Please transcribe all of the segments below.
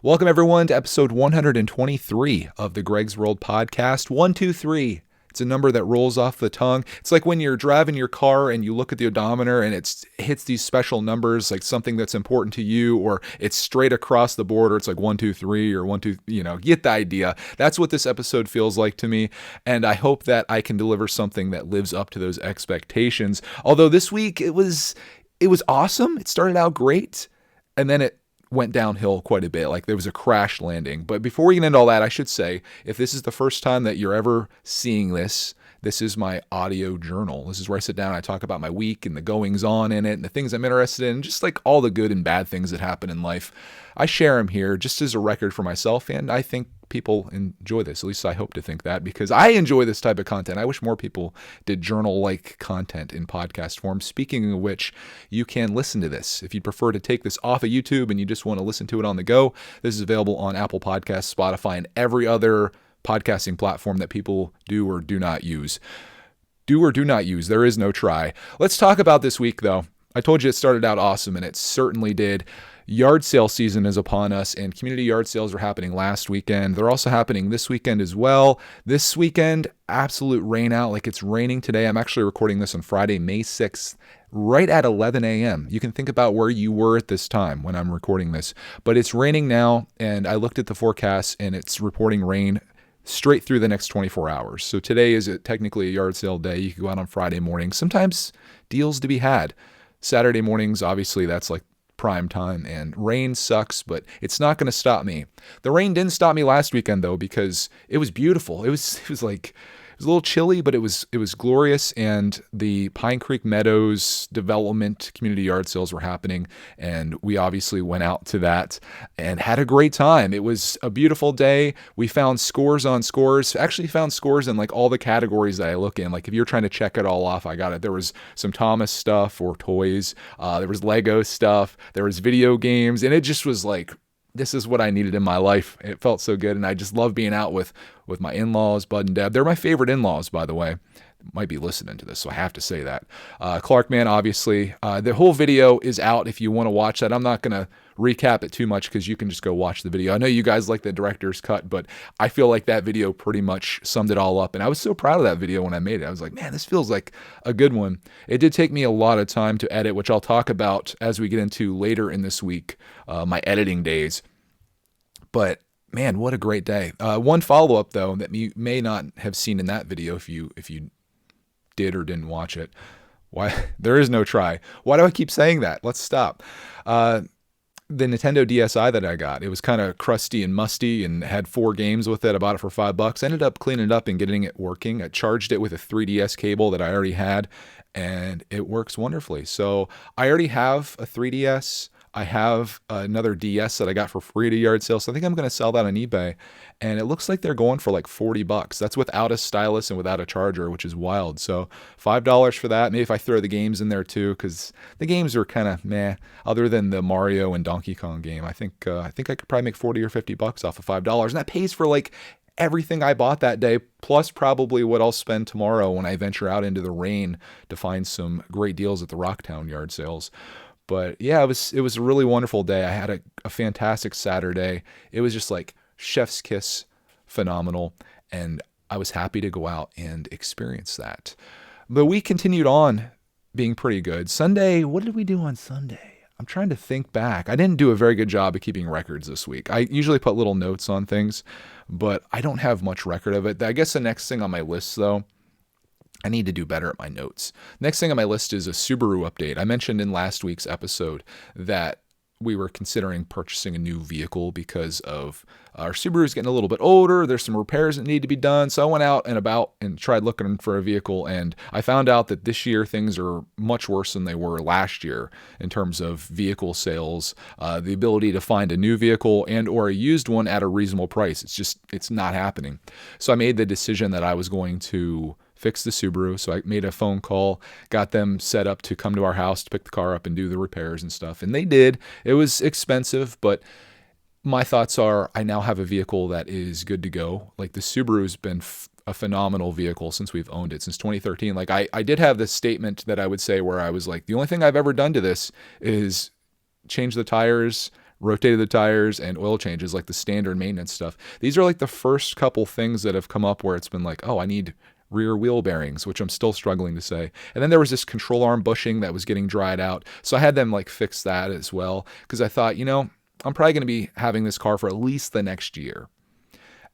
Welcome, everyone, to episode 123 of the Greg's World podcast. 123. It's a number that rolls off the tongue. It's like when you're driving your car and you look at the odometer and it hits these special numbers, like something that's important to you, or it's straight across the board, or it's like 123 or 12, get the idea. That's what this episode feels like to me. And I hope that I can deliver something that lives up to those expectations. Although this week it was awesome. It started out great. And then it went downhill quite a bit. Like there was a crash landing. But before we get into all that, I should say, if this is the first time that you're ever seeing this is my audio journal. This is where I sit down and I talk about my week and the goings on in it and the things I'm interested in, just like all the good and bad things that happen in life. I share them here just as a record for myself, and I think people enjoy this. At least I hope to think that, because I enjoy this type of content. I wish more people did journal-like content in podcast form. Speaking of which, you can listen to this. If you prefer to take this off of YouTube and you just want to listen to it on the go, this is available on Apple Podcasts, Spotify, and every other podcasting platform that people do or do not use. Do or do not use. There is no try. Let's talk about this week, though. I told you it started out awesome, and it certainly did. Yard sale season is upon us, and community yard sales were happening last weekend. They're also happening this weekend as well. This weekend, absolute rain out, like it's raining today. I'm actually recording this on Friday, May 6th, right at 11 a.m. You can think about where you were at this time when I'm recording this. But it's raining now, and I looked at the forecast, and it's reporting rain straight through the next 24 hours. So today is technically a yard sale day. You can go out on Friday morning. Sometimes deals to be had. Saturday mornings, obviously, that's like prime time, and rain sucks, but it's not going to stop me. The rain didn't stop me last weekend, though, because it was beautiful. It was a little chilly, but it was glorious, and the Pine Creek Meadows development community yard sales were happening, and we obviously went out to that and had a great time. It was a beautiful day. We found scores on scores, actually found scores in like all the categories that I look in. Like if you're trying to check it all off, I got it. There was some Thomas stuff or toys. There was Lego stuff. There was video games, and it just was like, this is what I needed in my life. It felt so good, and I just love being out with my in-laws, Bud and Deb. They're my favorite in-laws, by the way. Might be listening to this, so I have to say that. Clark, man, obviously. The whole video is out if you want to watch that. I'm not going to recap it too much because you can just go watch the video. I know you guys like the director's cut, but I feel like that video pretty much summed it all up, and I was so proud of that video when I made it. I was like, man, this feels like a good one. It did take me a lot of time to edit, which I'll talk about as we get into later in this week, my editing days. But man, what a great day. One follow-up, though, that you may not have seen in that video if you did or didn't watch it. Why? There is no try. Why do I keep saying that? Let's stop. The Nintendo DSi that I got, it was kind of crusty and musty and had 4 games with it. I bought it for $5. Ended up cleaning it up and getting it working. I charged it with a 3DS cable that I already had, and it works wonderfully. So I already have a 3DS. I have another DS that I got for free at a yard sale, so I think I'm going to sell that on eBay, and it looks like they're going for like $40. That's without a stylus and without a charger, which is wild. So $5 for that. Maybe if I throw the games in there too, because the games are kind of meh. Other than the Mario and Donkey Kong game, I think I could probably make $40 or $50 off of $5, and that pays for like everything I bought that day, plus probably what I'll spend tomorrow when I venture out into the rain to find some great deals at the Rocktown yard sales. But yeah, it was a really wonderful day. I had a fantastic Saturday. It was just like chef's kiss, phenomenal. And I was happy to go out and experience that. The week continued on being pretty good. Sunday, what did we do on Sunday? I'm trying to think back. I didn't do a very good job of keeping records this week. I usually put little notes on things, but I don't have much record of it. I guess the next thing on my list, though, I need to do better at my notes. Next thing on my list is a Subaru update. I mentioned in last week's episode that we were considering purchasing a new vehicle because of our Subaru's getting a little bit older. There's some repairs that need to be done. So I went out and about and tried looking for a vehicle, and I found out that this year things are much worse than they were last year in terms of vehicle sales, the ability to find a new vehicle and or a used one at a reasonable price. It's not happening. So I made the decision that I was going to fix the Subaru. So I made a phone call, got them set up to come to our house to pick the car up and do the repairs and stuff. And they did. It was expensive, but my thoughts are I now have a vehicle that is good to go. Like the Subaru's been a phenomenal vehicle since we've owned it, since 2013. Like I did have this statement that I would say where I was like, the only thing I've ever done to this is change the tires, rotated the tires, and oil changes, like the standard maintenance stuff. These are like the first couple things that have come up where it's been like, oh, I need rear wheel bearings, which I'm still struggling to say. And then there was this control arm bushing that was getting dried out. So I had them like fix that as well, because I thought, I'm probably going to be having this car for at least the next year.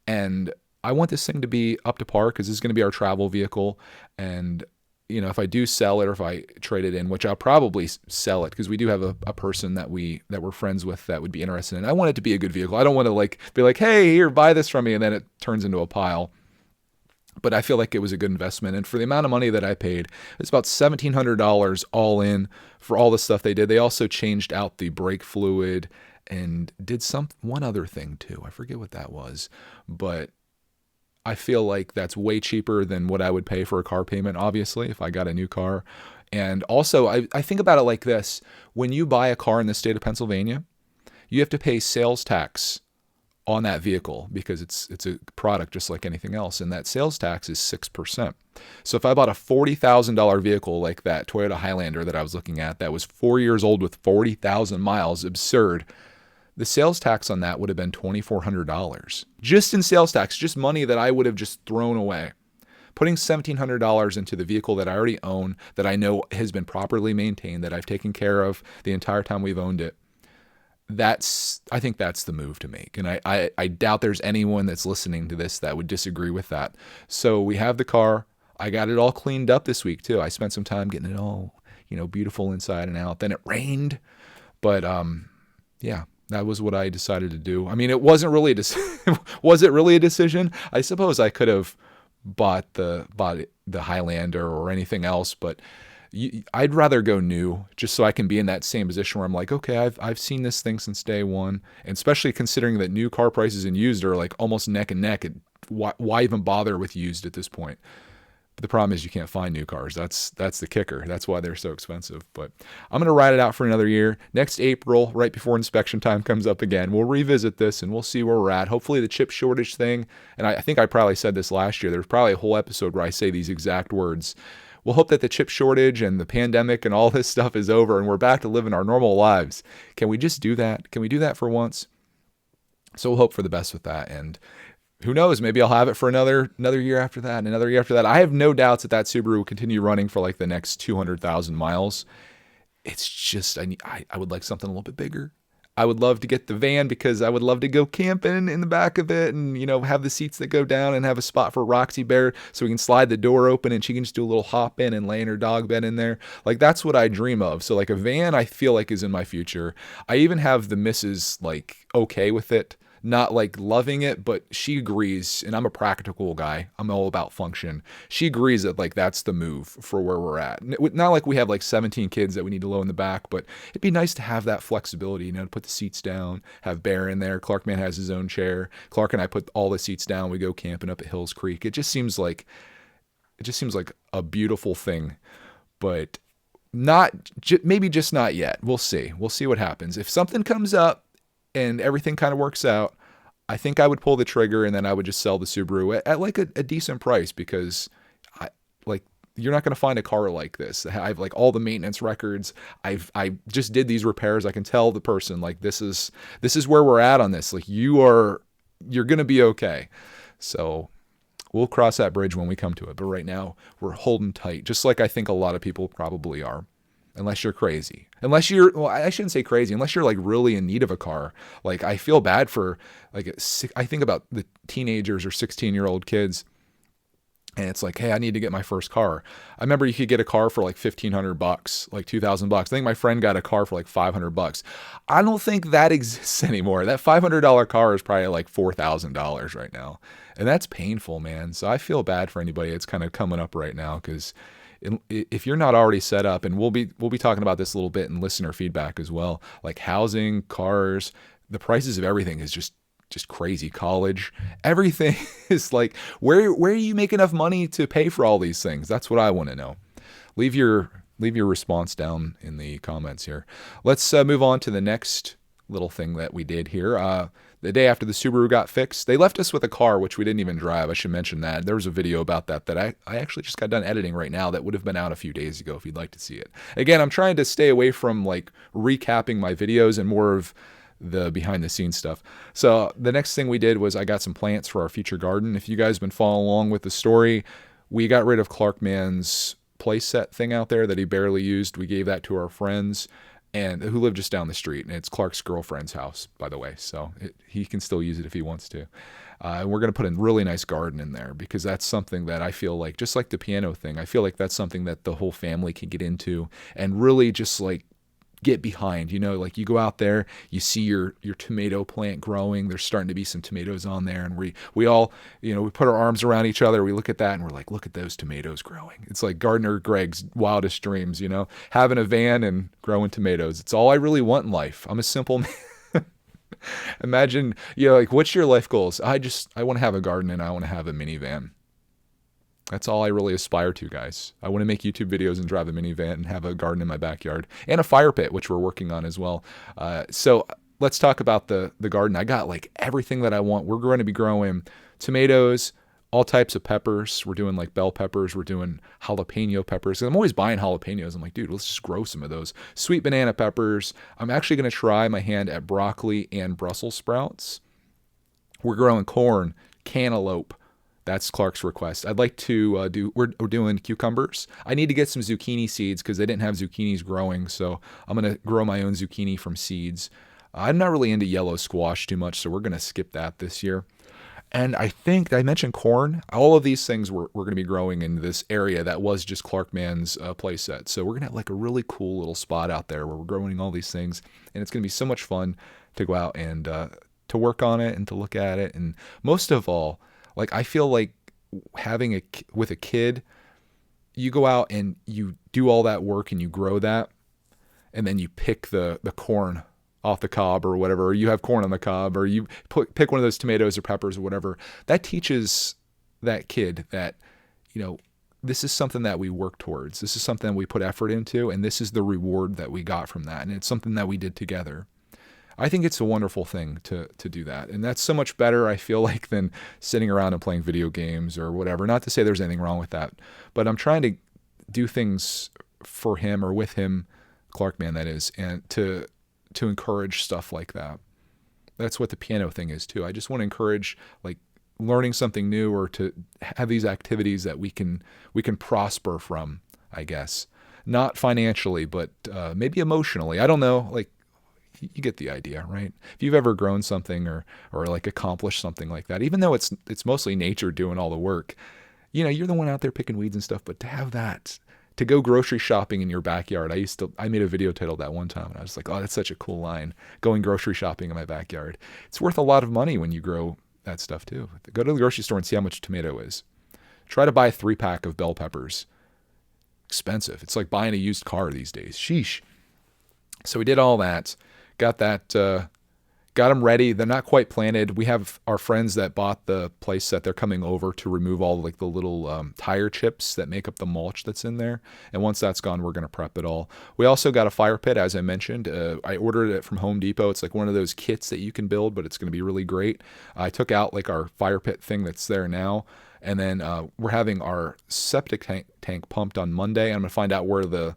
And I want this thing to be up to par, because this is going to be our travel vehicle. And if I do sell it, or if I trade it in, which I'll probably sell it, because we do have a person that we're friends with that would be interested in it. I want it to be a good vehicle. I don't want to be like, hey, here, buy this from me, and then it turns into a pile. But I feel like it was a good investment. And for the amount of money that I paid, it's about $1,700 all in for all the stuff they did. They also changed out the brake fluid and did one other thing too. I forget what that was, but I feel like that's way cheaper than what I would pay for a car payment, obviously, if I got a new car. And also, I think about it like this. When you buy a car in the state of Pennsylvania, you have to pay sales tax on that vehicle, because it's a product just like anything else. And that sales tax is 6%. So if I bought a $40,000 vehicle like that Toyota Highlander that I was looking at, that was 4 years old with 40,000 miles, absurd. The sales tax on that would have been $2,400 just in sales tax, just money that I would have just thrown away. Putting $1,700 into the vehicle that I already own, that I know has been properly maintained, that I've taken care of the entire time we've owned it. I think that's the move to make. And I doubt there's anyone that's listening to this that would disagree with that. So we have the car. I got it all cleaned up this week too. I spent some time getting it all, beautiful inside and out. Then it rained, but yeah, that was what I decided to do. I mean, it wasn't really was it really a decision? I suppose I could have bought the Highlander or anything else, but I'd rather go new, just so I can be in that same position where I'm like, okay, I've seen this thing since day one, and especially considering that new car prices and used are like almost neck and neck. Why even bother with used at this point? But the problem is you can't find new cars. That's the kicker. That's why they're so expensive. But I'm going to ride it out for another year. Next April, right before inspection time comes up again, we'll revisit this and we'll see where we're at. Hopefully the chip shortage thing, and I think I probably said this last year. There's probably a whole episode where I say these exact words. We'll hope that the chip shortage and the pandemic and all this stuff is over and we're back to living our normal lives. Can we just do that? Can we do that for once? So we'll hope for the best with that. And who knows, maybe I'll have it for another year after that and another year after that. I have no doubts that Subaru will continue running for like the next 200,000 miles. It's just, I would like something a little bit bigger. I would love to get the van, because I would love to go camping in the back of it and, have the seats that go down and have a spot for Roxy Bear so we can slide the door open and she can just do a little hop in and lay in her dog bed in there. Like, that's what I dream of. So like a van, I feel like is in my future. I even have the missus like okay with it. Not like loving it, but she agrees, and I'm a practical guy. I'm all about function. She agrees that like that's the move for where we're at. Not like we have like 17 kids that we need to load in the back, but it'd be nice to have that flexibility, to put the seats down, have Bear in there. Clarkman has his own chair. Clark and I put all the seats down. We go camping up at Hills Creek. It just seems like a beautiful thing, but maybe just not yet. We'll see. We'll see what happens. If something comes up and everything kind of works out, I think I would pull the trigger, and then I would just sell the Subaru at like a decent price, because you're not going to find a car like this. I have like all the maintenance records. I just did these repairs. I can tell the person like this is where we're at on this. Like you're going to be okay. So we'll cross that bridge when we come to it. But right now we're holding tight, just like I think a lot of people probably are. Unless you're crazy. Well, I shouldn't say crazy. Unless you're like really in need of a car. Like, I feel bad for I think about the teenagers or 16-year-old kids. And it's like, hey, I need to get my first car. I remember you could get a car for like $1,500, like $2,000. I think my friend got a car for like $500. I don't think that exists anymore. That $500 car is probably like $4,000 right now. And that's painful, man. So I feel bad for anybody that's kind of coming up right now, because if you're not already set up, and we'll be talking about this a little bit in listener feedback as well, like housing, cars, the prices of everything is just crazy. College, everything is like, where do you make enough money to pay for all these things? That's what I want to know. Leave your response down in the comments here. Let's move on to the next little thing that we did here. The day after the Subaru got fixed, they left us with a car, which we didn't even drive. I should mention that. There was a video about that I actually just got done editing right now that would have been out a few days ago if you'd like to see it. Again, I'm trying to stay away from like recapping my videos and more of the behind the scenes stuff. So the next thing we did was I got some plants for our future garden. If you guys have been following along with the story, we got rid of Clark Man's play set thing out there that he barely used. We gave that to our friends and who live just down the street. And it's Clark's girlfriend's house, by the way. So he can still use it if he wants to. And we're going to put a really nice garden in there because that's something that I feel like, just like the piano thing, I feel like that's something that the whole family can get into and really just like get behind. You know, like you go out there, you see your tomato plant growing. There's starting to be some tomatoes on there, and we all, you know, we put our arms around each other. We look at that and we're like, look at those tomatoes growing. It's like Gardener Greg's wildest dreams, you know, having a van and growing tomatoes. It's all I really want in life. I'm a simple man. Imagine, you know, like, what's your life goals? I want to have a garden and I want to have a minivan. That's all I really aspire to, guys. I want to make YouTube videos and drive a minivan and have a garden in my backyard and a fire pit, which we're working on as well. So let's talk about the garden. I got like everything that I want. We're going to be growing tomatoes, all types of peppers. We're doing like bell peppers. We're doing jalapeno peppers. I'm always buying jalapenos. I'm like, dude, let's just grow some of those. Sweet banana peppers. I'm actually going to try my hand at broccoli and Brussels sprouts. We're growing corn, cantaloupe. That's Clark's request. I'd like to we're doing cucumbers. I need to get some zucchini seeds because they didn't have zucchinis growing. So I'm going to grow my own zucchini from seeds. I'm not really into yellow squash too much, so we're going to skip that this year. And I think I mentioned corn. All of these things we're going to be growing in this area that was just Clark Man's play set. So we're going to have like a really cool little spot out there where we're growing all these things. And it's going to be so much fun to go out and to work on it and to look at it. And most of all, like, I feel like having with a kid, you go out and you do all that work and you grow that. And then you pick the corn off the cob or whatever, or you have corn on the cob, or you pick one of those tomatoes or peppers or whatever. That teaches that kid that, you know, this is something that we work towards. This is something we put effort into, and this is the reward that we got from that. And it's something that we did together. I think it's a wonderful thing to do that. And that's so much better, I feel like, than sitting around and playing video games or whatever. Not to say there's anything wrong with that, but I'm trying to do things for him or with him, Clark Man, that is, and to encourage stuff like that. That's what the piano thing is too. I just want to encourage like learning something new or to have these activities that we can prosper from, I guess. Not financially, but maybe emotionally. I don't know, like, you get the idea, right? If you've ever grown something or like accomplished something like that, even though it's mostly nature doing all the work, you know, you're the one out there picking weeds and stuff, but to have that, to go grocery shopping in your backyard. I made a video titled that one time and I was like, oh, that's such a cool line. Going grocery shopping in my backyard. It's worth a lot of money when you grow that stuff too. Go to the grocery store and see how much a tomato is. Try to buy a 3-pack of bell peppers. Expensive. It's like buying a used car these days. Sheesh. So we did all that. Got them ready. They're not quite planted. We have our friends that bought the place set. They're coming over to remove all like the little tire chips that make up the mulch that's in there. And once that's gone, we're going to prep it all. We also got a fire pit, as I mentioned. I ordered it from Home Depot. It's like one of those kits that you can build, but it's going to be really great. I took out like our fire pit thing that's there now. And then we're having our septic tank pumped on Monday. I'm going to find out where the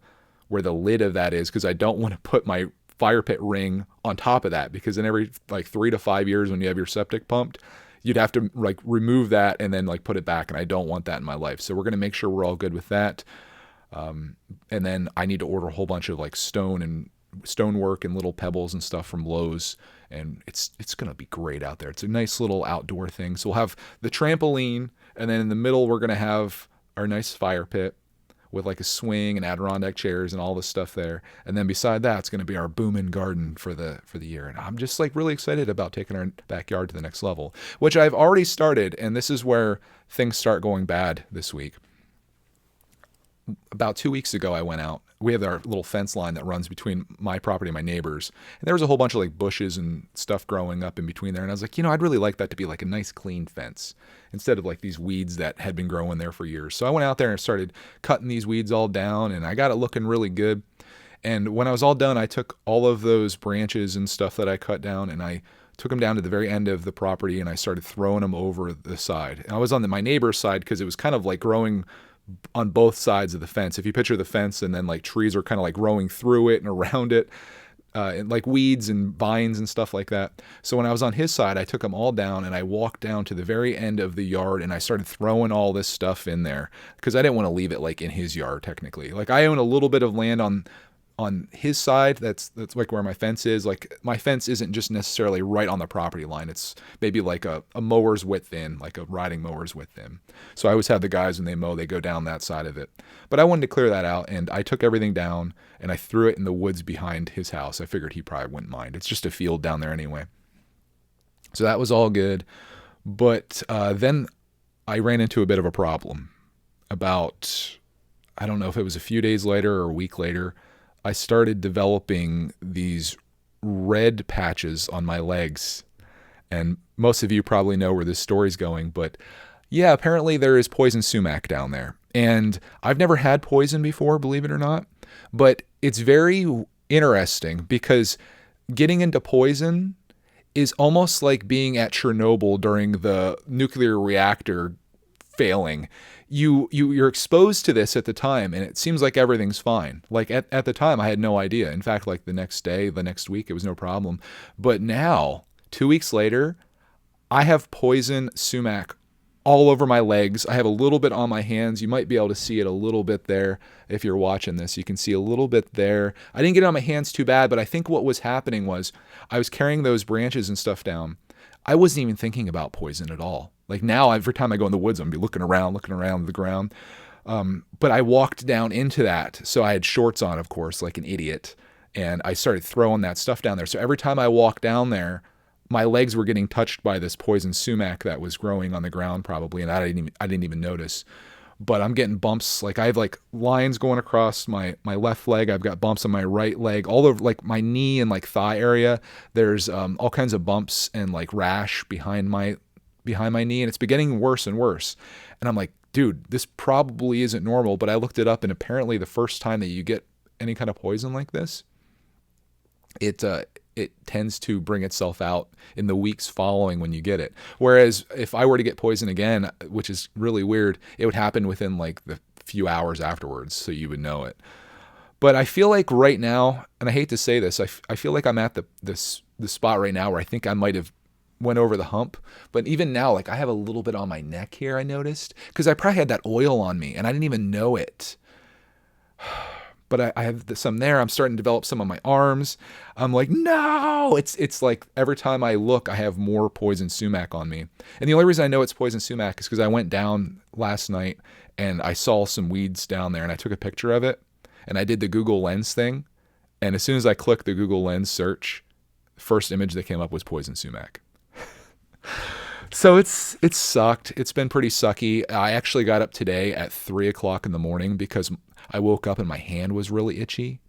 lid of that is because I don't want to put my fire pit ring on top of that, because in every like 3 to 5 years when you have your septic pumped, you'd have to like remove that and then like put it back, and I don't want that in my life. So we're going to make sure we're all good with that. And then I need to order a whole bunch of like stonework and little pebbles and stuff from Lowe's, and it's going to be great out there. It's a nice little outdoor thing. So we'll have the trampoline, and then in the middle we're going to have our nice fire pit with like a swing and Adirondack chairs and all this stuff there. And then beside that, it's going to be our booming garden for the year. And I'm just like really excited about taking our backyard to the next level, which I've already started. And this is where things start going bad this week. About 2 weeks ago, I went out. We have our little fence line that runs between my property and my neighbors. And there was a whole bunch of like bushes and stuff growing up in between there. And I was like, you know, I'd really like that to be like a nice clean fence instead of like these weeds that had been growing there for years. So I went out there and started cutting these weeds all down, and I got it looking really good. And when I was all done, I took all of those branches and stuff that I cut down, and I took them down to the very end of the property, and I started throwing them over the side. And I was on my neighbor's side because it was kind of like growing on both sides of the fence. If you picture the fence and then like trees are kind of like growing through it and around it, and like weeds and vines and stuff like that. So when I was on his side, I took them all down and I walked down to the very end of the yard and I started throwing all this stuff in there because I didn't want to leave it like in his yard technically. Like I own a little bit of land on his side. That's like where my fence is. Like my fence isn't just necessarily right on the property line. It's maybe like a mower's width in, like a riding mower's width in. So I always have the guys when they mow, they go down that side of it. But I wanted to clear that out and I took everything down and I threw it in the woods behind his house. I figured he probably wouldn't mind. It's just a field down there anyway. So that was all good. But then I ran into a bit of a problem. About, I don't know if it was a few days later or a week later, I started developing these red patches on my legs. And most of you probably know where this story's going, but yeah, apparently there is poison sumac down there. And I've never had poison before, believe it or not, but it's very interesting because getting into poison is almost like being at Chernobyl during the nuclear reactor failing. You're exposed to this at the time and it seems like everything's fine. Like at the time I had no idea. In fact, like the next day, the next week, it was no problem. But now, 2 weeks later, I have poison sumac all over my legs. I have a little bit on my hands. You might be able to see it a little bit there if you're watching this. You can see a little bit there. I didn't get it on my hands too bad, but I think what was happening was I was carrying those branches and stuff down. I wasn't even thinking about poison at all. Like now, every time I go in the woods, I'm going to be looking around the ground. But I walked down into that. So I had shorts on, of course, like an idiot. And I started throwing that stuff down there. So every time I walked down there, my legs were getting touched by this poison sumac that was growing on the ground probably. And I didn't even notice. But I'm getting bumps. Like I have like lines going across my left leg. I've got bumps on my right leg, all over like my knee and like thigh area. There's all kinds of bumps and like rash behind my knee, and it's been getting worse and worse. And I'm like, dude, this probably isn't normal. But I looked it up, and apparently the first time that you get any kind of poison like this, it tends to bring itself out in the weeks following when you get it. Whereas if I were to get poison again, which is really weird, it would happen within like the few hours afterwards, so you would know it. But I feel like right now, and I hate to say this, I feel like I'm at the spot right now where I think I might have went over the hump. But even now, like I have a little bit on my neck here, I noticed, because I probably had that oil on me and I didn't even know it. But I have some there. I'm starting to develop some on my arms. I'm like, no, it's like every time I look, I have more poison sumac on me. And the only reason I know it's poison sumac is because I went down last night and I saw some weeds down there and I took a picture of it and I did the Google Lens thing. And as soon as I clicked the Google Lens search, the first image that came up was poison sumac. So it's sucked. It's been pretty sucky. I actually got up today at 3:00 in the morning because I woke up and my hand was really itchy.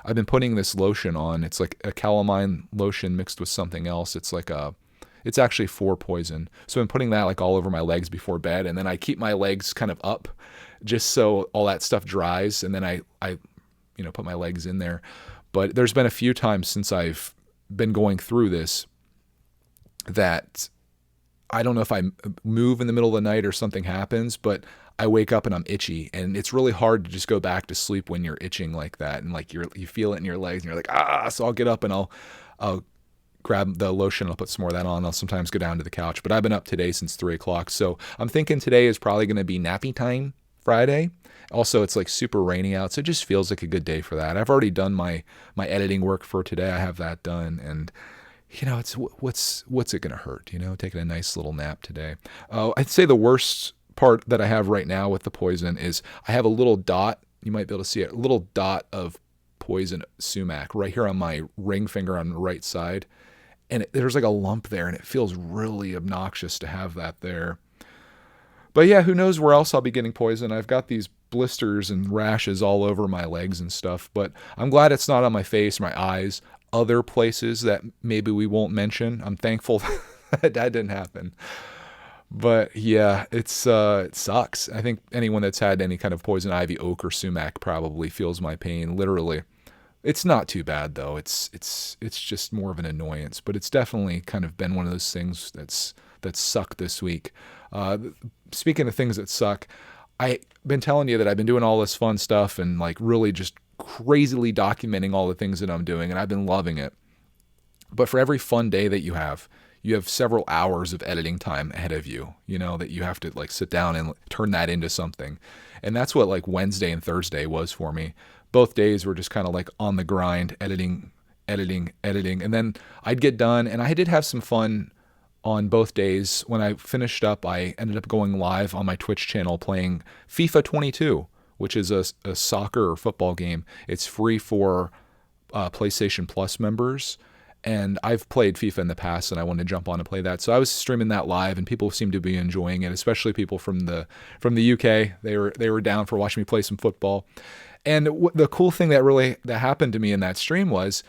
I've been putting this lotion on. It's like a calamine lotion mixed with something else. It's actually for poison. So I've been putting that like all over my legs before bed. And then I keep my legs kind of up just so all that stuff dries. And then I put my legs in there. But there's been a few times since I've been going through this that I don't know if I move in the middle of the night or something happens, but I wake up and I'm itchy, and it's really hard to just go back to sleep when you're itching like that, and like you feel it in your legs, and you're like, so I'll get up and I'll grab the lotion, I'll put some more of that on. I'll sometimes go down to the couch, but I've been up today since 3:00, so I'm thinking today is probably going to be nappy time Friday. Also, it's like super rainy out, so it just feels like a good day for that. I've already done my editing work for today. I have that done, and it's what's it going to hurt? Taking a nice little nap today. I'd say the worst part that I have right now with the poison is I have a little dot. You might be able to see it, a little dot of poison sumac right here on my ring finger on the right side. And there's like a lump there, and it feels really obnoxious to have that there. But yeah, who knows where else I'll be getting poison. I've got these blisters and rashes all over my legs and stuff, but I'm glad it's not on my face, my eyes, other places that maybe we won't mention. I'm thankful that didn't happen. But yeah, it sucks. I think anyone that's had any kind of poison ivy, oak, or sumac probably feels my pain, literally. It's not too bad though. It's just more of an annoyance, but it's definitely kind of been one of those things that sucked this week. Speaking of things that suck, I've been telling you that I've been doing all this fun stuff and like really just crazily documenting all the things that I'm doing, and I've been loving it. But for every fun day that you have several hours of editing time ahead of you, that you have to like sit down and turn that into something. And that's what like Wednesday and Thursday was for me. Both days were just kind of like on the grind, editing. And then I'd get done, and I did have some fun on both days. When I finished up, I ended up going live on my Twitch channel playing FIFA 22, which is a soccer or football game. It's free for PlayStation Plus members. And I've played FIFA in the past, and I wanted to jump on and play that. So I was streaming that live, and people seemed to be enjoying it, especially people from the UK. They were down for watching me play some football. And the cool thing that happened to me in that stream was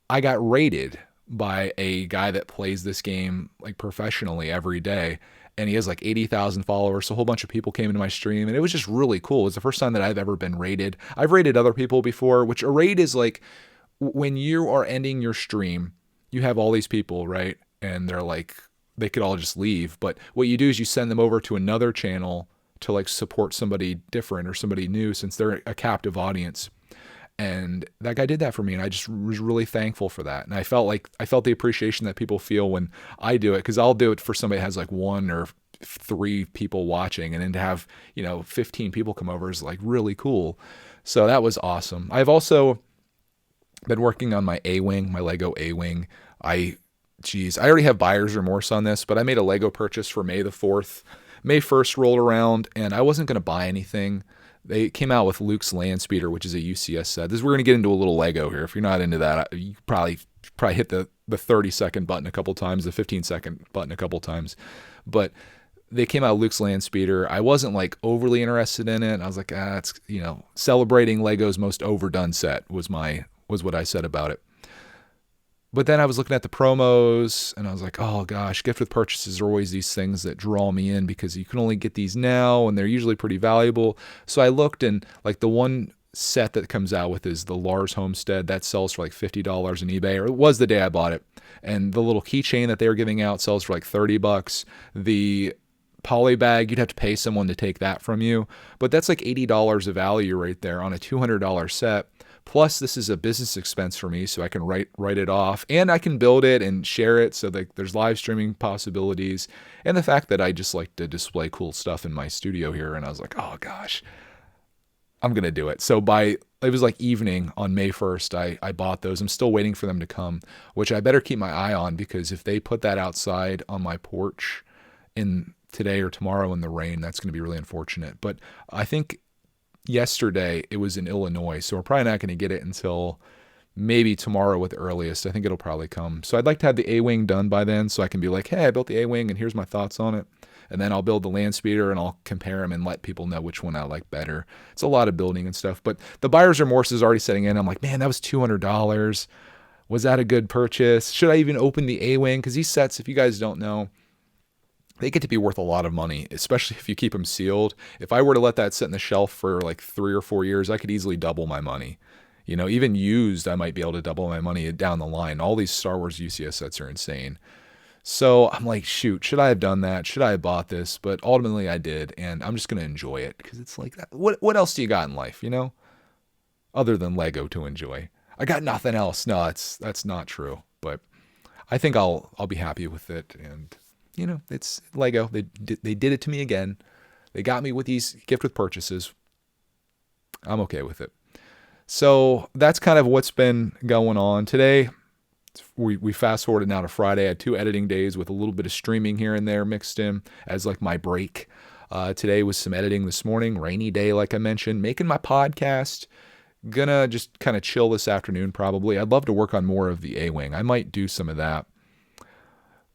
I got rated by a guy that plays this game like professionally every day. And he has like 80,000 followers. So a whole bunch of people came into my stream, and it was just really cool. It was the first time that I've ever been rated. I've rated other people before, which a raid is like, when you are ending your stream, you have all these people, right? And they're like, they could all just leave. But what you do is you send them over to another channel to like support somebody different or somebody new, since they're a captive audience. And that guy did that for me, and I just was really thankful for that. And I felt the appreciation that people feel when I do it, because I'll do it for somebody that has like 1 or 3 people watching, and then to have 15 people come over is like really cool. So that was awesome. I've also been working on my A-Wing, my Lego A-Wing. I already have buyer's remorse on this, but I made a Lego purchase for May the 4th. May 1st rolled around, and I wasn't going to buy anything. They came out with Luke's Land Speeder, which is a UCS set. We're going to get into a little Lego here. If you're not into that, you probably hit the 30-second button a couple times, the 15-second button a couple times. But they came out with Luke's Land Speeder. I wasn't like overly interested in it. I was like, it's celebrating Lego's most overdone set was what I said about it. But then I was looking at the promos, and I was like, oh gosh, gift with purchases are always these things that draw me in, because you can only get these now, and they're usually pretty valuable. So I looked, and like the one set that comes out with is the Lars Homestead. That sells for like $50 on eBay, or it was the day I bought it. And the little keychain that they were giving out sells for like $30. The poly bag, you'd have to pay someone to take that from you. But that's like $80 of value right there on a $200 set. Plus, this is a business expense for me, so I can write it off, and I can build it and share it, so that there's live streaming possibilities. And the fact that I just like to display cool stuff in my studio here, and I was like, oh gosh, I'm going to do it. So it was like evening on May 1st, I bought those. I'm still waiting for them to come, which I better keep my eye on, because if they put that outside on my porch in today or tomorrow in the rain, that's going to be really unfortunate. But I think yesterday it was in Illinois, so we're probably not going to get it until maybe tomorrow at the earliest. I think it'll probably come. So I'd like to have the A-Wing done by then, so I can be like, hey, I built the A-Wing and here's my thoughts on it. And then I'll build the Land Speeder, and I'll compare them and let people know which one I like better. It's a lot of building and stuff, but the buyer's remorse is already setting in. I'm like, man, that was $200. Was that a good purchase? Should I even open the A-Wing? Because these sets, if you guys don't know, they get to be worth a lot of money, especially if you keep them sealed. If I were to let that sit in the shelf for like 3 or 4 years, I could easily double my money. Even used, I might be able to double my money down the line. All these Star Wars UCS sets are insane. So I'm like, shoot, should I have done that? Should I have bought this? But ultimately I did, and I'm just going to enjoy it, because it's like, what else do you got in life, other than Lego to enjoy? I got nothing else. No, that's not true, but I think I'll be happy with it. And it's Lego. They did it to me again. They got me with these gift with purchases. I'm okay with it. So that's kind of what's been going on today. We fast forwarded now to Friday. I had 2 editing days with a little bit of streaming here and there mixed in as like my break. Today was some editing this morning. Rainy day, like I mentioned. Making my podcast. Gonna just kind of chill this afternoon probably. I'd love to work on more of the A-Wing. I might do some of that.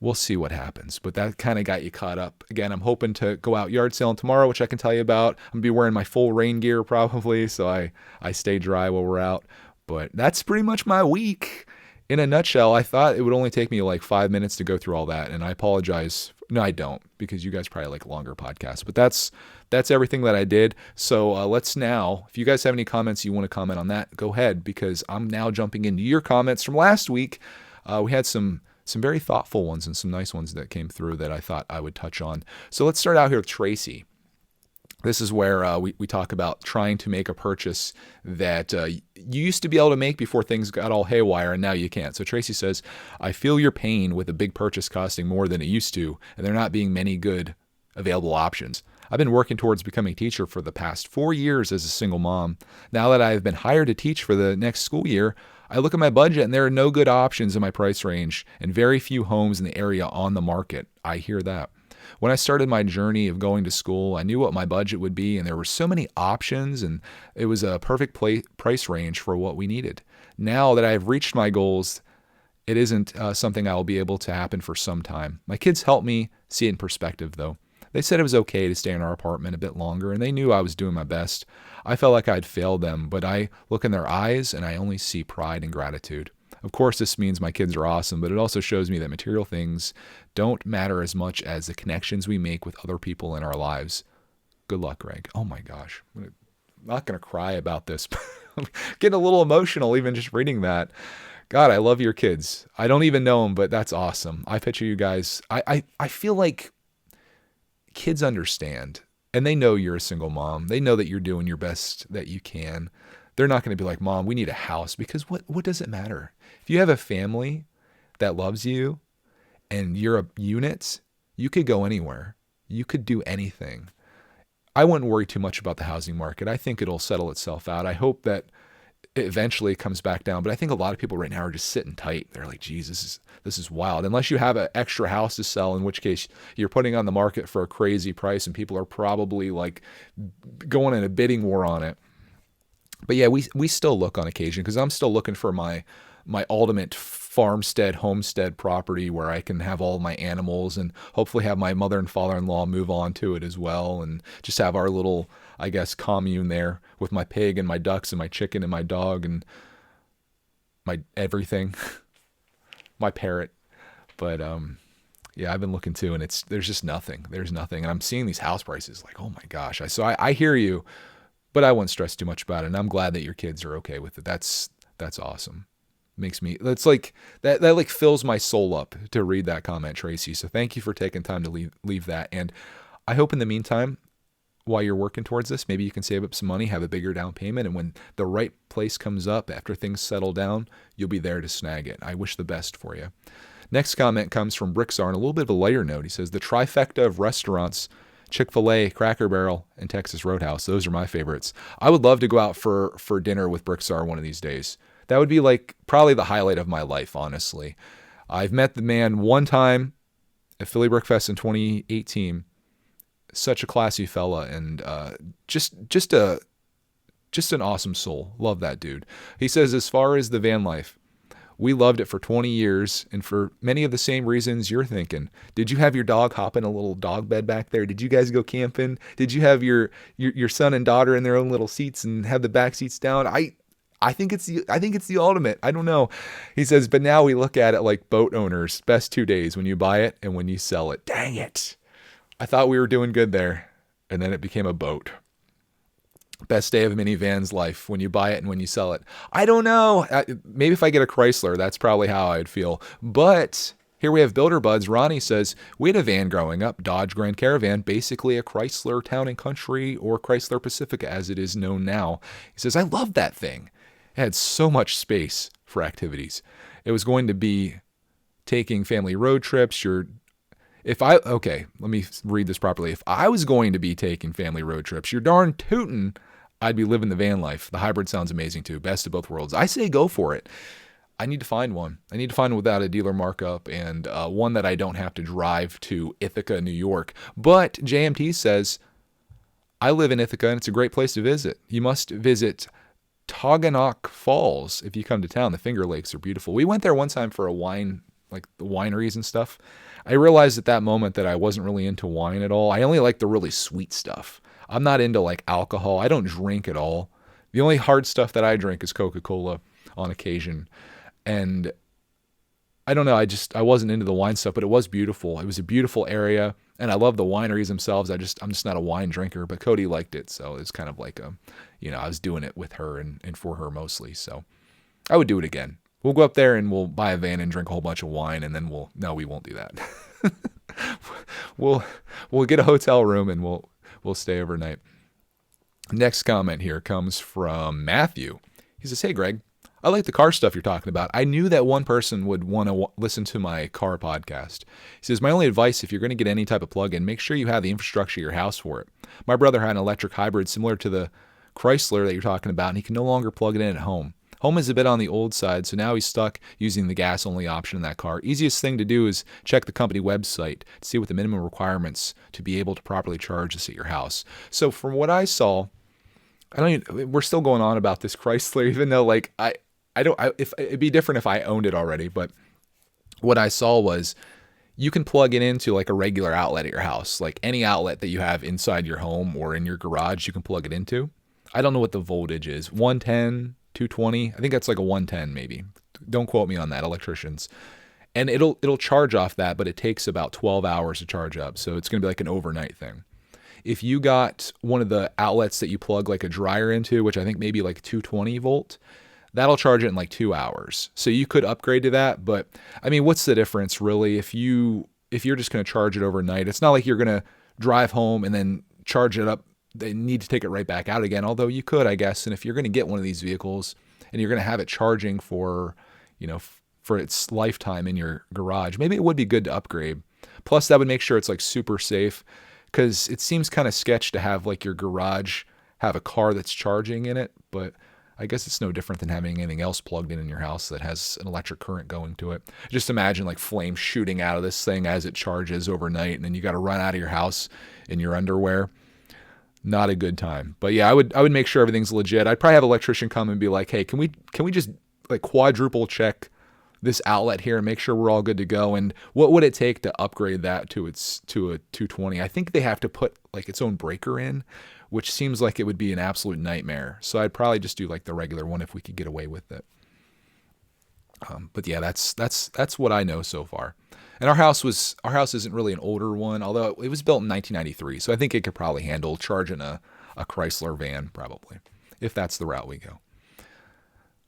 We'll see what happens, but that kind of got you caught up. Again, I'm hoping to go out yard sailing tomorrow, which I can tell you about. I'm going to be wearing my full rain gear probably, so I stay dry while we're out. But that's pretty much my week in a nutshell. I thought it would only take me like 5 minutes to go through all that, and I apologize. No, I don't, because you guys probably like longer podcasts. But that's everything that I did. So let's now, if you guys have any comments you want to comment on that, go ahead, because I'm now jumping into your comments from last week. We had some very thoughtful ones and some nice ones that came through that I thought I would touch on. So let's start out here with Tracy. This is where we talk about trying to make a purchase that you used to be able to make before things got all haywire, and now you can't. So Tracy says, I feel your pain with a big purchase costing more than it used to, and there not being many good available options. I've been working towards becoming a teacher for the past 4 years as a single mom. Now that I've been hired to teach for the next school year, I look at my budget and there are no good options in my price range and very few homes in the area on the market. I hear that. When I started my journey of going to school, I knew what my budget would be, and there were so many options, and it was a perfect price range for what we needed. Now that I've reached my goals, it isn't something I will be able to happen for some time. My kids helped me see it in perspective, though. They said it was okay to stay in our apartment a bit longer, and they knew I was doing my best. I felt like I'd failed them, but I look in their eyes, and I only see pride and gratitude. Of course, this means my kids are awesome, but it also shows me that material things don't matter as much as the connections we make with other people in our lives. Good luck, Greg. Oh my gosh. I'm not going to cry about this. I'm getting a little emotional even just reading that. God, I love your kids. I don't even know them, but that's awesome. I picture you guys. I feel like kids understand, and they know you're a single mom. They know that you're doing your best that you can. They're not going to be like, Mom, we need a house, because what does it matter? If you have a family that loves you and you're a unit, you could go anywhere. You could do anything. I wouldn't worry too much about the housing market. I think it'll settle itself out. I hope that it eventually comes back down, but I think a lot of people right now are just sitting tight. They're like, geez, this is wild. Unless you have an extra house to sell, in which case you're putting on the market for a crazy price and people are probably like going in a bidding war on it. But yeah, we still look on occasion, because I'm still looking for my ultimate farmstead, homestead property where I can have all my animals and hopefully have my mother and father-in-law move on to it as well, and just have our little, I guess, commune there with my pig and my ducks and my chicken and my dog and my everything, my parrot. But yeah, I've been looking too, and there's just nothing. There's nothing, and I'm seeing these house prices like, oh my gosh. I hear you. But I wouldn't stress too much about it, and I'm glad that your kids are okay with it. That's awesome. Makes me, that's like, that like fills my soul up to read that comment, Tracy. So thank you for taking time to leave that. And I hope in the meantime, while you're working towards this, maybe you can save up some money, have a bigger down payment, and when the right place comes up after things settle down, you'll be there to snag it. I wish the best for you. Next comment comes from Bricksar, and a little bit of a lighter note. He says, the trifecta of restaurants, Chick-fil-A, Cracker Barrel, and Texas Roadhouse. Those are my favorites. I would love to go out for dinner with Bricksar one of these days. That would be like probably the highlight of my life, honestly. I've met the man one time at Philly Brickfest in 2018. Such a classy fella, and just an awesome soul. Love that dude. He says, as far as the van life, we loved it for 20 years, and for many of the same reasons you're thinking. Did you have your dog hop in a little dog bed back there? Did you guys go camping? Did you have your son and daughter in their own little seats and have the back seats down? I think it's the ultimate. I don't know. He says, but now we look at it like boat owners. Best 2 days, when you buy it and when you sell it. Dang it. I thought we were doing good there, and then it became a boat. Best day of a minivan's life, when you buy it and when you sell it. I don't know. Maybe if I get a Chrysler, that's probably how I'd feel. But here we have Builder Buds. Ronnie says, we had a van growing up, Dodge Grand Caravan, basically a Chrysler Town and Country, or Chrysler Pacifica as it is known now. He says, I love that thing. It had so much space for activities. It was going to be taking family road trips. Okay, let me read this properly. If I was going to be taking family road trips, you're darn tootin', I'd be living the van life. The hybrid sounds amazing too. Best of both worlds. I say go for it. I need to find one. I need to find one without a dealer markup, and one that I don't have to drive to Ithaca, New York. But JMT says, I live in Ithaca, and it's a great place to visit. You must visit Toganock Falls if you come to town. The Finger Lakes are beautiful. We went there one time for a wine, like the wineries and stuff. I realized at that moment that I wasn't really into wine at all. I only like the really sweet stuff. I'm not into like alcohol. I don't drink at all. The only hard stuff that I drink is Coca-Cola on occasion. And I don't know, I wasn't into the wine stuff, but it was beautiful. It was a beautiful area, and I love the wineries themselves. I'm just not a wine drinker, but Cody liked it, so it's kind of like I was doing it with her and for her mostly. So I would do it again. We'll go up there and we'll buy a van and drink a whole bunch of wine, and then we won't do that. We'll get a hotel room and we'll stay overnight. Next comment here comes from Matthew. He says, "Hey, Greg, I like the car stuff you're talking about. I knew that one person would want to listen to my car podcast." He says, "My only advice, if you're going to get any type of plug-in, make sure you have the infrastructure at your house for it. My brother had an electric hybrid similar to the Chrysler that you're talking about, and he can no longer plug it in at home. Home is a bit on the old side, so now he's stuck using the gas-only option in that car. Easiest thing to do is check the company website to see what the minimum requirements to be able to properly charge this at your house." So from what I saw, we're still going on about this Chrysler, even though like if it'd be different if I owned it already, but what I saw was you can plug it into like a regular outlet at your house, like any outlet that you have inside your home or in your garage, you can plug it into. I don't know what the voltage is, 110, 220. I think that's like a 110 maybe. Don't quote me on that, electricians. And it'll charge off that, but it takes about 12 hours to charge up. So it's going to be like an overnight thing. If you got one of the outlets that you plug like a dryer into, which I think maybe like 220 volt, that'll charge it in like 2 hours. So you could upgrade to that, but I mean, what's the difference really? If you're just going to charge it overnight, it's not like you're going to drive home and then charge it up. They need to take it right back out again. Although you could, I guess. And if you're going to get one of these vehicles and you're going to have it charging for, for its lifetime in your garage, maybe it would be good to upgrade. Plus that would make sure it's like super safe, because it seems kind of sketch to have like your garage have a car that's charging in it, but I guess it's no different than having anything else plugged in your house that has an electric current going to it. Just imagine like flames shooting out of this thing as it charges overnight, and then you got to run out of your house in your underwear. Not a good time. But yeah, I would make sure everything's legit. I'd probably have an electrician come and be like, "Hey, can we just like quadruple check this outlet here and make sure we're all good to go? And what would it take to upgrade that to a 220?" I think they have to put like its own breaker in, which seems like it would be an absolute nightmare. So I'd probably just do like the regular one if we could get away with it. But yeah, that's what I know so far. And our house isn't really an older one, although it was built in 1993. So I think it could probably handle charging a Chrysler van probably, if that's the route we go.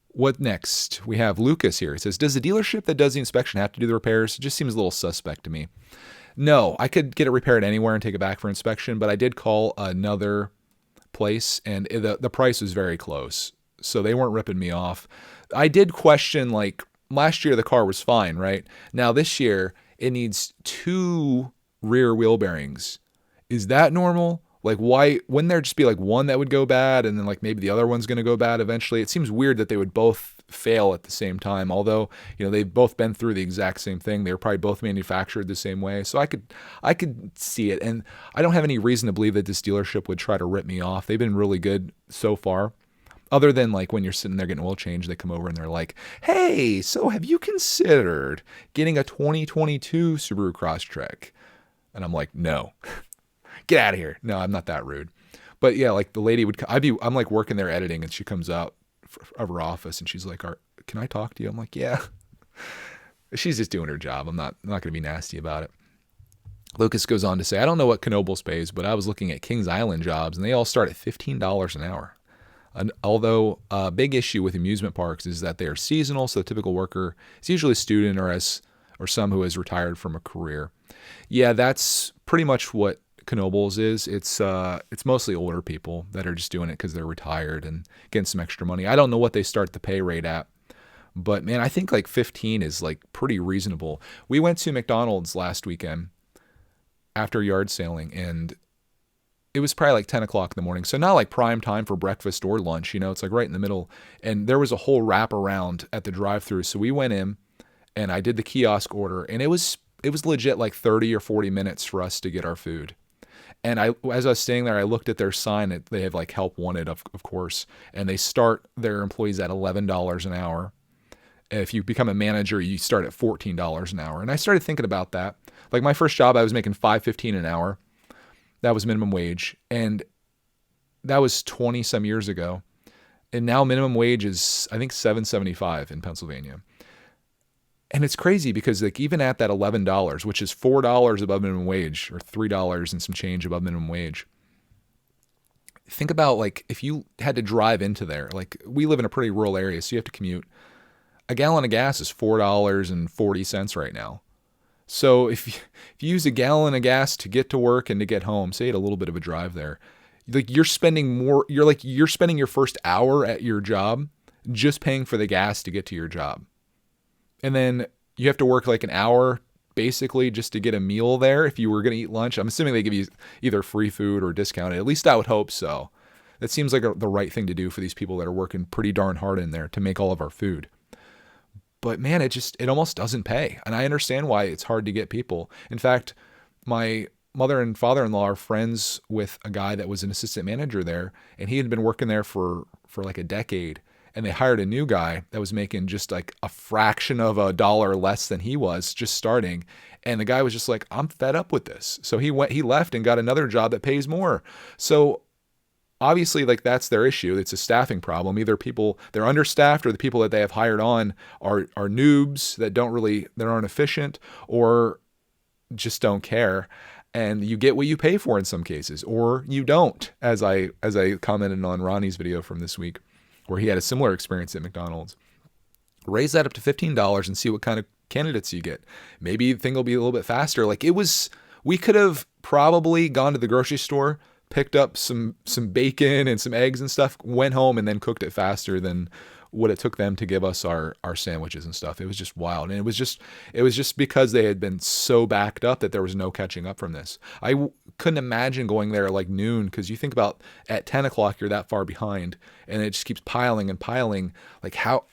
What next? We have Lucas here. He says, "Does the dealership that does the inspection have to do the repairs? It just seems a little suspect to me." No, I could get it repaired anywhere and take it back for inspection, but I did call another place and the price was very close. So they weren't ripping me off. I did question, like, last year the car was fine, right? Now this year it needs 2 rear wheel bearings. Is that normal? Like, why wouldn't there just be like one that would go bad and then like maybe the other one's going to go bad eventually? It seems weird that they would both fail at the same time, although they've both been through the exact same thing. They were probably both manufactured the same way, so I could see it. And I don't have any reason to believe that this dealership would try to rip me off. They've been really good so far, other than like when you're sitting there getting oil change, they come over and they're like, "Hey, so have you considered getting a 2022 Subaru Crosstrek?" And I'm like, "No." Get out of here. No, I'm not that rude. But yeah, like the lady would, I'm like working there editing, and she comes out of her office and she's like, "Can I talk to you?" I'm like, "Yeah." She's just doing her job. I'm not going to be nasty about it. Lucas goes on to say, "I don't know what Knoebels pays, but I was looking at Kings Island jobs and they all start at $15 an hour. And although a big issue with amusement parks is that they are seasonal, so the typical worker is usually a student or some who has retired from a career." Yeah, that's pretty much what Knoebels is. It's mostly older people that are just doing it because they're retired and getting some extra money. I don't know what they start the pay rate at, but man, I think like 15 is like pretty reasonable. We went to McDonald's last weekend after yard sailing, and it was probably like 10 o'clock in the morning. So not like prime time for breakfast or lunch, it's like right in the middle. And there was a whole wrap around at the drive-thru. So we went in and I did the kiosk order, and it was legit like 30 or 40 minutes for us to get our food. And as I was staying there, I looked at their sign. They have like help wanted, of course, and they start their employees at $11 an hour. If you become a manager, you start at $14 an hour. And I started thinking about that. Like my first job, I was making $5.15 an hour. That was minimum wage, and that was 20 some years ago. And now minimum wage is, I think, $7.75 in Pennsylvania. And it's crazy because like even at that $11, which is $4 above minimum wage or $3 and some change above minimum wage, think about like if you had to drive into there, like we live in a pretty rural area, so you have to commute. A gallon of gas is $4.40 right now. So if you use a gallon of gas to get to work and to get home, say you had a little bit of a drive there, Like you're spending more, you're spending your first hour at your job just paying for the gas to get to your job. And then you have to work like an hour basically just to get a meal there if you were going to eat lunch. I'm assuming they give you either free food or discounted. At least I would hope so. That seems like the right thing to do for these people that are working pretty darn hard in there to make all of our food. But man, it almost doesn't pay. And I understand why it's hard to get people. In fact, my mother and father-in-law are friends with a guy that was an assistant manager there, and he had been working there for like a decade. And they hired a new guy that was making just like a fraction of a dollar less than he was just starting. And the guy was just like, I'm fed up with this. So he left and got another job that pays more. So obviously, like, that's their issue. It's a staffing problem. Either they're understaffed, or the people that they have hired on are noobs that aren't efficient, or just don't care. And you get what you pay for in some cases, or you don't, as I commented on Ronnie's video from this week, where he had a similar experience at McDonald's. Raise that up to $15 and see what kind of candidates you get. Maybe the thing will be a little bit faster. Like we could have probably gone to the grocery store, picked up some bacon and some eggs and stuff, went home and then cooked it faster than what it took them to give us our sandwiches and stuff. It was just wild. And it was just because they had been so backed up that there was no catching up from this. I couldn't imagine going there at like noon, because you think about at 10 o'clock, you're that far behind and it just keeps piling and piling. Like how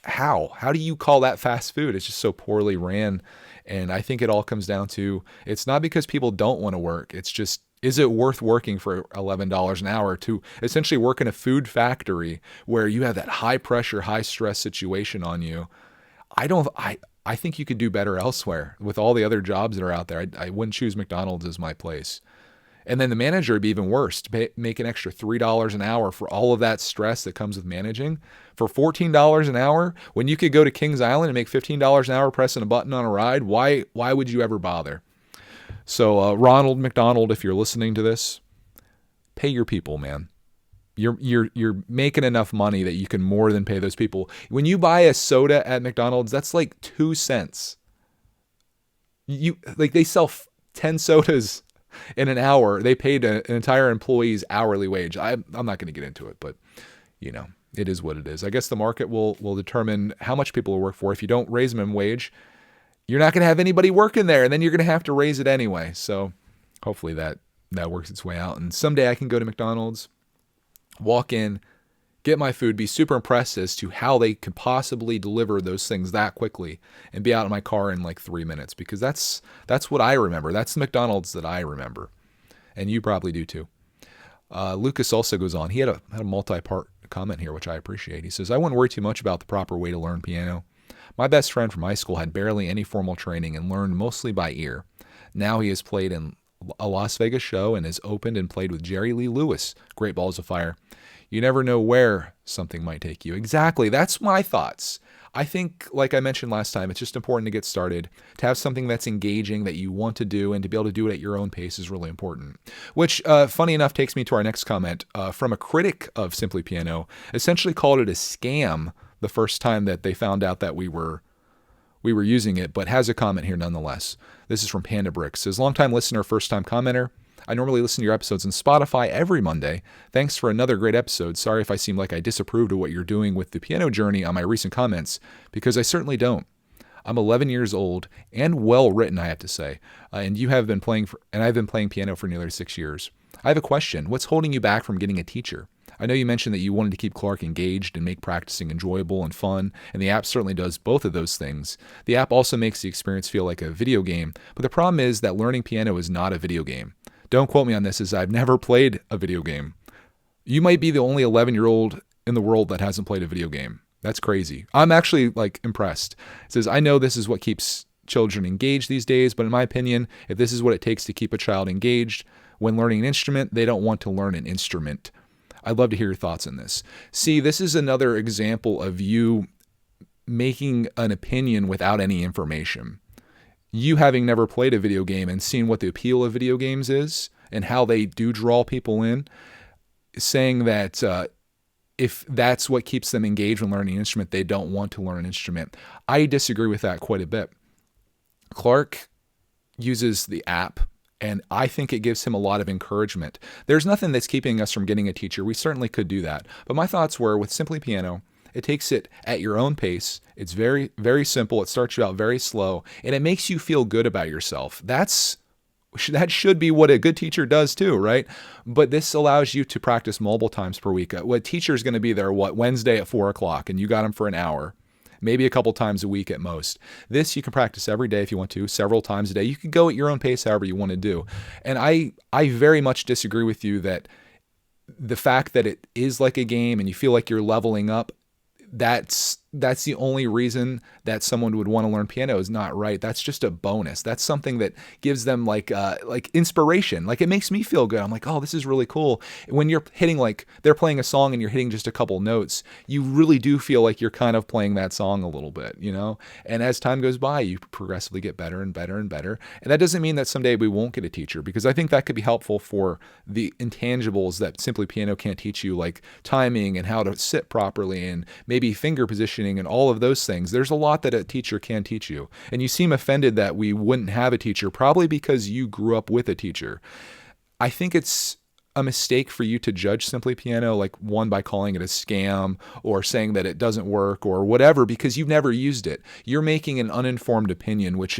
do you call that fast food? It's just so poorly ran. And I think it all comes down to, it's not because people don't want to work. It's just, is it worth working for $11 an hour to essentially work in a food factory where you have that high pressure, high stress situation on you? I think you could do better elsewhere with all the other jobs that are out there. I wouldn't choose McDonald's as my place. And then the manager would be even worse, to make an extra $3 an hour for all of that stress that comes with managing for $14 an hour, when you could go to Kings Island and make $15 an hour pressing a button on a ride. Why would you ever bother? So Ronald McDonald, if you're listening to this, pay your people, man. You're making enough money that you can more than pay those people. When you buy a soda at McDonald's, that's like 2 cents. They sell 10 sodas in an hour. They paid an entire employee's hourly wage. I'm not going to get into it, but it is what it is. I guess the market will determine how much people will work for. If you don't raise minimum wage, you're not going to have anybody working there, and then you're going to have to raise it anyway. So hopefully that works its way out. And someday I can go to McDonald's, walk in, get my food, be super impressed as to how they could possibly deliver those things that quickly, and be out of my car in like 3 minutes, because that's what I remember. That's the McDonald's that I remember. And you probably do too. Lucas also goes on. He had a multi-part comment here, which I appreciate. He says, I wouldn't worry too much about the proper way to learn piano. My best friend from high school had barely any formal training and learned mostly by ear. Now he has played in a Las Vegas show and has opened and played with Jerry Lee Lewis. Great balls of fire. You never know where something might take you. Exactly. That's my thoughts. I think, like I mentioned last time, it's just important to get started, to have something that's engaging that you want to do, and to be able to do it at your own pace is really important. Which, funny enough, takes me to our next comment from a critic of Simply Piano. Essentially called it a scam the first time that they found out that we were using it, but has a comment here nonetheless. This is from Panda Bricks. Says, longtime listener, first time commenter. I normally listen to your episodes on Spotify every Monday. Thanks for another great episode. Sorry if I seem like I disapproved of what you're doing with the piano journey on my recent comments, because I certainly don't. I'm 11 years old and well written, I have to say. And I've been playing piano for nearly 6 years. I have a question. What's holding you back from getting a teacher? I know you mentioned that you wanted to keep Clark engaged and make practicing enjoyable and fun, and the app certainly does both of those things. The app also makes the experience feel like a video game, but the problem is that learning piano is not a video game. Don't quote me on this, as I've never played a video game. You might be the only 11-year-old in the world that hasn't played a video game. That's crazy. I'm actually impressed. It says, I know this is what keeps children engaged these days, but in my opinion, if this is what it takes to keep a child engaged when learning an instrument, they don't want to learn an instrument. I'd love to hear your thoughts on this. See, this is another example of you making an opinion without any information. You having never played a video game and seen what the appeal of video games is and how they do draw people in, saying that if that's what keeps them engaged when learning an instrument, they don't want to learn an instrument. I disagree with that quite a bit. Clark uses the app And I think it gives him a lot of encouragement. There's nothing that's keeping us from getting a teacher. We certainly could do that. But my thoughts were with Simply Piano, it takes it at your own pace. It's very, very simple. It starts you out very slow, and it makes you feel good about yourself. That should be what a good teacher does too, right? But this allows you to practice multiple times per week. What teacher is going to be there, Wednesday at 4:00, and you got them for an hour, maybe a couple times a week at most. This you can practice every day if you want to, several times a day. You can go at your own pace however you want to do. And I very much disagree with you that the fact that it is like a game and you feel like you're leveling up, that's the only reason that someone would want to learn piano is not right. That's just a bonus. That's something that gives them like inspiration. Like it makes me feel good. I'm like, oh, this is really cool. When you're hitting they're playing a song and you're hitting just a couple notes, you really do feel like you're kind of playing that song a little bit, And as time goes by, you progressively get better and better and better. And that doesn't mean that someday we won't get a teacher, because I think that could be helpful for the intangibles that Simply Piano can't teach you, like timing and how to sit properly and maybe finger positioning and all of those things. There's a lot that a teacher can teach you. And you seem offended that we wouldn't have a teacher, probably because you grew up with a teacher. I think it's a mistake for you to judge Simply Piano, one, by calling it a scam or saying that it doesn't work or whatever, because you've never used it. You're making an uninformed opinion, which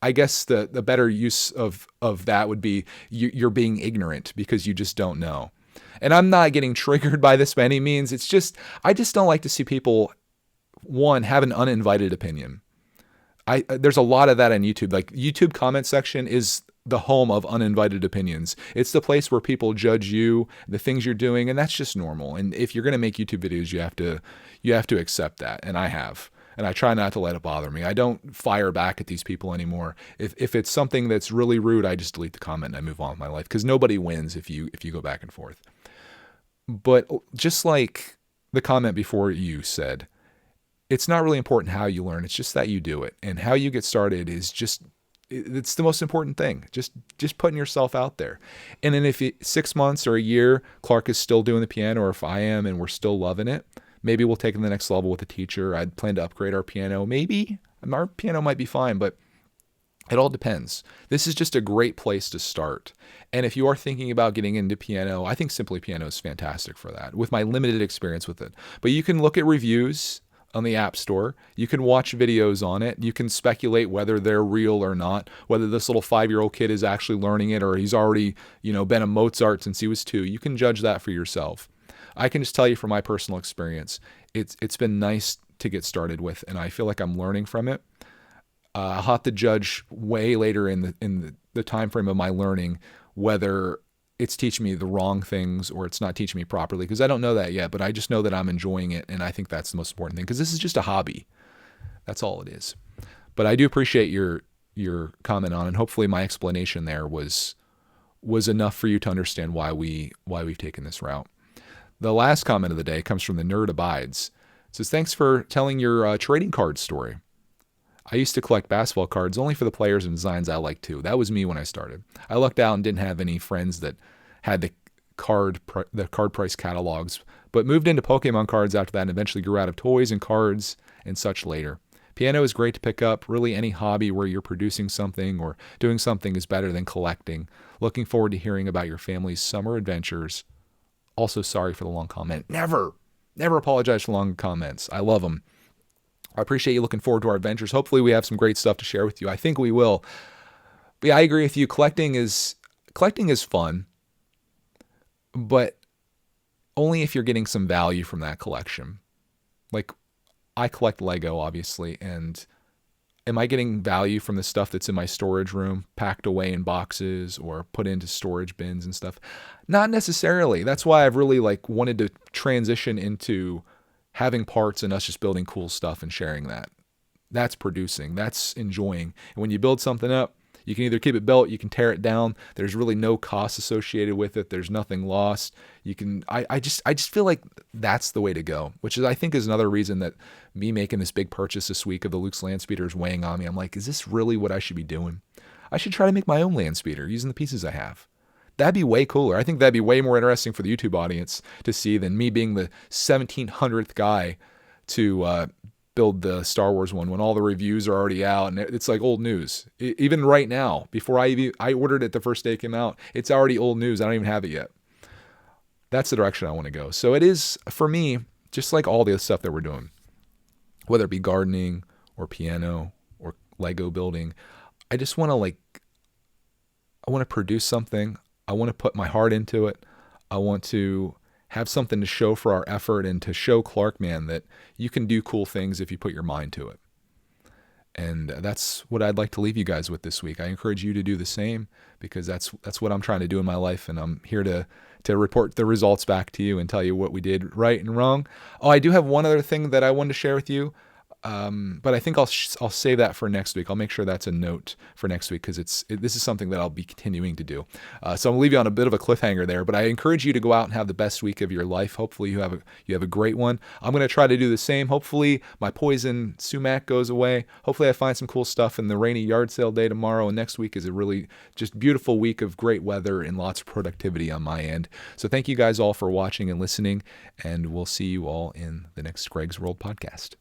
I guess the better use of that would be you're being ignorant because you just don't know. And I'm not getting triggered by this by any means. It's just, I just don't like to see people, one, have an uninvited opinion. There's a lot of that on YouTube. Like YouTube comment section is the home of uninvited opinions. It's the place where people judge you, the things you're doing, and that's just normal. And if you're going to make YouTube videos, you have to accept that. And I have. And I try not to let it bother me. I don't fire back at these people anymore. If it's something that's really rude, I just delete the comment and I move on with my life, because nobody wins if you go back and forth. But just like the comment before you said, it's not really important how you learn. It's just that you do it. And how you get started is it's the most important thing. Just putting yourself out there. And then if 6 months or a year, Clark is still doing the piano, or if I am and we're still loving it, maybe we'll take it to the next level with a teacher. I'd plan to upgrade our piano. Maybe our piano might be fine, but it all depends. This is just a great place to start. And if you are thinking about getting into piano, I think Simply Piano is fantastic for that, with my limited experience with it. But you can look at reviews on the App Store. You can watch videos on it. You can speculate whether they're real or not, whether this little 5-year-old kid is actually learning it or he's already, been a Mozart since he was 2. You can judge that for yourself. I can just tell you from my personal experience, it's been nice to get started with, and I feel like I'm learning from it. I'll have to judge way later in the time frame of my learning whether it's teaching me the wrong things or it's not teaching me properly, because I don't know that yet, but I just know that I'm enjoying it, and I think that's the most important thing, because this is just a hobby. That's all it is. But I do appreciate your comment on it, and hopefully my explanation there was enough for you to understand why we've taken this route. The last comment of the day comes from the Nerd Abides. It says, thanks for telling your trading card story. I used to collect basketball cards only for the players and designs I liked too. That was me when I started. I lucked out and didn't have any friends that had the card price catalogs, but moved into Pokemon cards after that and eventually grew out of toys and cards and such later. Piano is great to pick up. Really, any hobby where you're producing something or doing something is better than collecting. Looking forward to hearing about your family's summer adventures. Also, sorry for the long comment. Never apologize for long comments. I love them. I appreciate you looking forward to our adventures. Hopefully we have some great stuff to share with you. I think we will. But yeah, I agree with you. Collecting is fun, but only if you're getting some value from that collection. Like, I collect Lego, obviously, and am I getting value from the stuff that's in my storage room, packed away in boxes or put into storage bins and stuff? Not necessarily. That's why I've really wanted to transition into having parts and us just building cool stuff and sharing that. That's producing. That's enjoying. And when you build something up, you can either keep it built, you can tear it down. There's really no cost associated with it. There's nothing lost. You can. I just feel like that's the way to go, which is, I think, is another reason that me making this big purchase this week of the Luke's land speeder is weighing on me. I'm like, is this really what I should be doing? I should try to make my own land speeder using the pieces I have. That'd be way cooler. I think that'd be way more interesting for the YouTube audience to see than me being the 1700th guy to build the Star Wars one when all the reviews are already out and it's like old news. Even right now, before I ordered it the first day it came out, it's already old news. I don't even have it yet. That's the direction I want to go. So it is, for me, just like all the other stuff that we're doing, whether it be gardening or piano or Lego building, I just want to I want to produce something. I want to put my heart into it. I want to have something to show for our effort and to show Clark, man, that you can do cool things if you put your mind to it. And that's what I'd like to leave you guys with this week. I encourage you to do the same, because that's what I'm trying to do in my life, and I'm here to report the results back to you and tell you what we did right and wrong. Oh, I do have one other thing that I wanted to share with you. But I think I'll save that for next week. I'll make sure that's a note for next week, because this is something that I'll be continuing to do. So I'm gonna leave you on a bit of a cliffhanger there. But I encourage you to go out and have the best week of your life. Hopefully you have a great one. I'm gonna try to do the same. Hopefully my poison sumac goes away. Hopefully I find some cool stuff in the rainy yard sale day tomorrow. And next week is a really just beautiful week of great weather and lots of productivity on my end. So thank you guys all for watching and listening, and we'll see you all in the next Greg's World podcast.